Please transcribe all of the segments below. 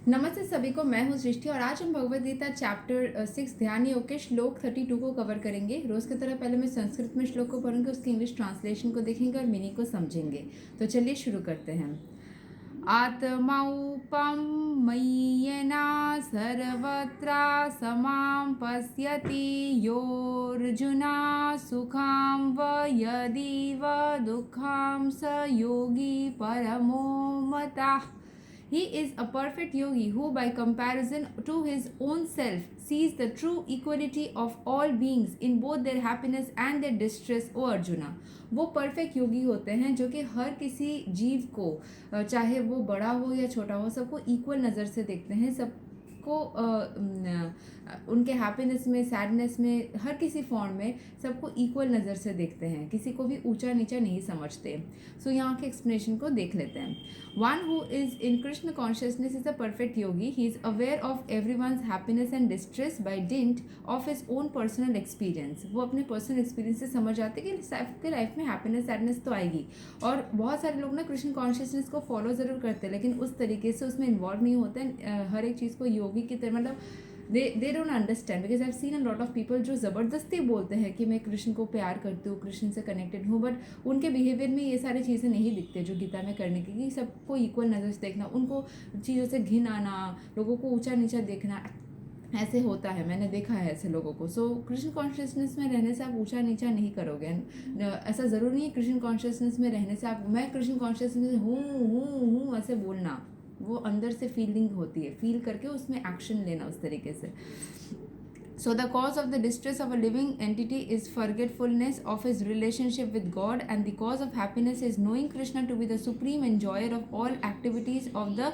नमस्ते सभी को, मैं हूँ सृष्टि और आज हम भगवद गीता चैप्टर 6 ध्यान योग के श्लोक 32 को कवर करेंगे। रोज की तरह पहले मैं संस्कृत में श्लोक को पढ़ूंगी, उसकी इंग्लिश ट्रांसलेशन को देखेंगे और मीनिंग को समझेंगे। तो चलिए शुरू करते हैं। आत्मौपम मय्यना सर्वत्र समां पश्यति योऽर्जुना सुखां व यदि व दुःखं स योगी परमो मतः। He is a perfect yogi who, by comparison to his own self, sees the true equality of all beings in both their happiness and their distress. O Arjuna, वो परफेक्ट योगी होते हैं जो कि हर किसी जीव को, चाहे वो बड़ा हो या छोटा हो, सबको इक्वल नज़र से देखते हैं। सबको उनके हैप्पीनेस में, सैडनेस में, हर किसी फॉर्म में सबको इक्वल नज़र से देखते हैं, किसी को भी ऊंचा नीचा नहीं समझते। सो यहाँ के एक्सप्लेनेशन को देख लेते हैं। One who is in Krishna consciousness is a perfect yogi. He is aware of everyone's happiness and distress by dint of his own personal experience. वो अपने पर्सनल एक्सपीरियंस से समझ जाते कि सबके लाइफ में हैप्पीनेस सैडनेस तो आएगी। और बहुत सारे लोग ना कृष्ण कॉन्शियसनेस को फॉलो ज़रूर करते हैं, लेकिन उस तरीके से उसमें इन्वॉल्व नहीं होते हैं। हर एक चीज़ को योगी की तरह, मतलब they don't understand, because I've seen a lot of people जो ज़बरदस्ती बोलते हैं कि मैं कृष्ण को प्यार करती हूँ, कृष्ण से कनेक्टेड हूँ, बट उनके बिहेवियर में ये सारी चीज़ें नहीं दिखते जो गीता में करने की, कि सबको इक्वल नज़र से देखना, उनको चीज़ों से घिन आना, लोगों को ऊंचा नीचा देखना, ऐसे होता है। मैंने देखा है ऐसे लोगों को। सो कृष्ण कॉन्शियसनेस में रहने से आप ऊंचा नीचा नहीं करोगे। ऐसा ज़रूरी नहीं है कृष्ण कॉन्शियसनेस में रहने से आप मैं कृष्ण कॉन्शियसनेस हूँ ऐसे बोलना। वो अंदर से फीलिंग होती है, फील करके उसमें एक्शन लेना उस तरीके से। So the cause of the distress of a living entity is forgetfulness of his relationship with God, and the cause of happiness is knowing Krishna to be the supreme enjoyer of all activities of the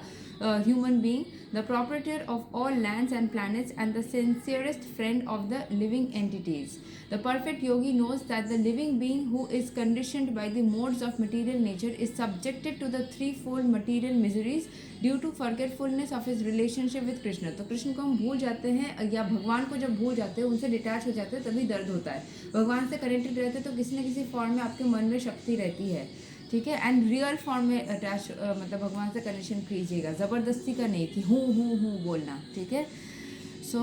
human being, the proprietor of all lands and planets, and the sincerest friend of the living entities. The perfect yogi knows that the living being who is conditioned by the modes of material nature is subjected to the threefold material miseries due to forgetfulness of his relationship with Krishna. तो कृष्ण को हम भूल जाते हैं, या भगवान को जब भूल जाते हैं, उनसे डिटैच हो जाते हैं, तभी दर्द होता है। भगवान से कनेक्टेड रहते हैं तो किसी न किसी फॉर्म में आपके मन में शक्ति रहती है, ठीक है। एंड रियल फॉर्म में अटैच, मतलब भगवान से कनेक्शन कीजिएगा, ज़बरदस्ती का नहीं कि हूँ बोलना, ठीक है। So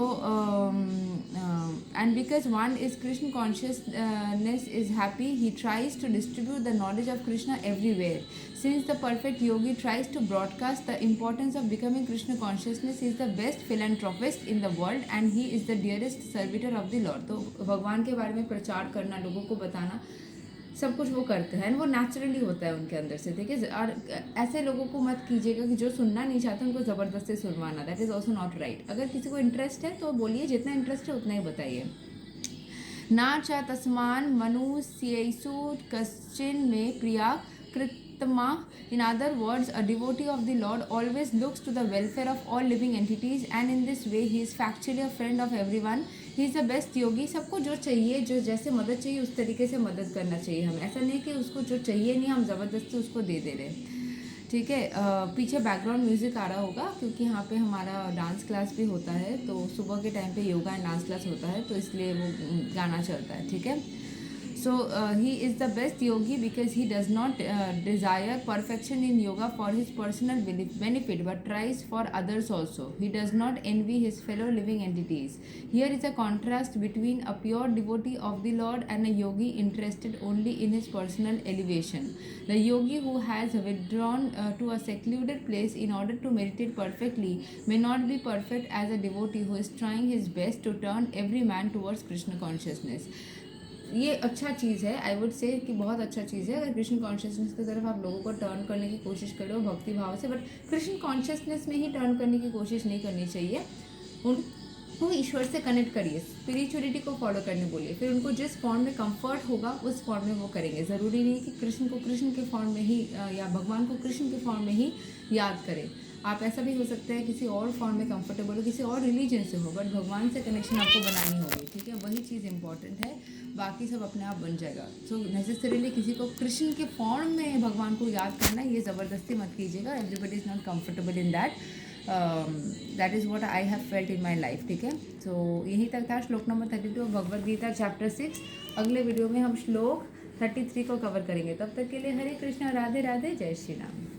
and because one is Krishna consciousness is happy, he tries to distribute the knowledge of Krishna everywhere. Since the perfect yogi tries to broadcast the importance of becoming Krishna consciousness, he is the best philanthropist in the world and he is the dearest servitor of the Lord. तो भगवान के बारे में प्रचार करना, लोगों को बताना, सब कुछ वो करते हैं, वो नेचुरली होता है उनके अंदर से, ठीक है। और ऐसे लोगों को मत कीजिएगा कि जो सुनना नहीं चाहते उनको ज़बरदस्ती सुनवाना, that is also not right. अगर किसी को इंटरेस्ट है तो बोलिए, जितना इंटरेस्ट है उतना ही बताइए। ना च तस्मान मनुष्येषु कश्चिन में प्रिया कृतमा। In other words, a devotee of the Lord always looks to the welfare of all living entities, and in this way he is factually a friend of everyone. He is the best yogi. सबको जो चाहिए, जो जैसे मदद चाहिए उस तरीके से मदद करना चाहिए हमें। ऐसा नहीं कि उसको जो चाहिए नहीं हम ज़बरदस्ती उसको दे रहे, ठीक है। पीछे बैकग्राउंड म्यूज़िक आ रहा होगा क्योंकि यहाँ पे हमारा डांस क्लास भी होता है, तो सुबह के टाइम पे योगा एंड डांस क्लास होता है, तो इसलिए वो गाना चलता है, ठीक है। So he is the best yogi because he does not desire perfection in yoga for his personal benefit, but tries for others also. He does not envy his fellow living entities. Here is a contrast between a pure devotee of the Lord and a yogi interested only in his personal elevation. The yogi who has withdrawn to a secluded place in order to meditate perfectly may not be perfect as a devotee who is trying his best to turn every man towards Krishna consciousness. ये अच्छा चीज़ है, I would say कि बहुत अच्छा चीज़ है अगर Krishna consciousness की तरफ आप लोगों को टर्न करने की कोशिश करो भक्ति भाव से, बट कृष्ण कॉन्शियसनेस में ही टर्न करने की कोशिश नहीं करनी चाहिए। उनको ईश्वर से कनेक्ट करिए, स्पिरिचुअलिटी को फॉलो करने बोलिए, फिर उनको जिस फॉर्म में कंफर्ट होगा उस फॉर्म में वो करेंगे। ज़रूरी नहीं कि कृष्ण को कृष्ण के फॉर्म में ही या भगवान को कृष्ण के फॉर्म में ही याद करें। आप ऐसा भी हो सकता है किसी और फॉर्म में कंफर्टेबल हो, किसी और रिलीजन से हो, बट भगवान से कनेक्शन आपको बनानी होगी, ठीक है। वही चीज़ इंपॉर्टेंट है, बाकी सब अपने आप बन जाएगा। सो नेसेसरीली किसी को कृष्ण के फॉर्म में भगवान को याद करना, ये ज़बरदस्ती मत कीजिएगा। Everybody is not comfortable in that. That is what I have felt in my life, ठीक है। सो यहीं तक था श्लोक नंबर 32 भगवद गीता चैप्टर 6। अगले वीडियो में हम श्लोक 33 को कवर करेंगे। तब तक के लिए हरे कृष्णा, राधे राधे, जय श्री राम।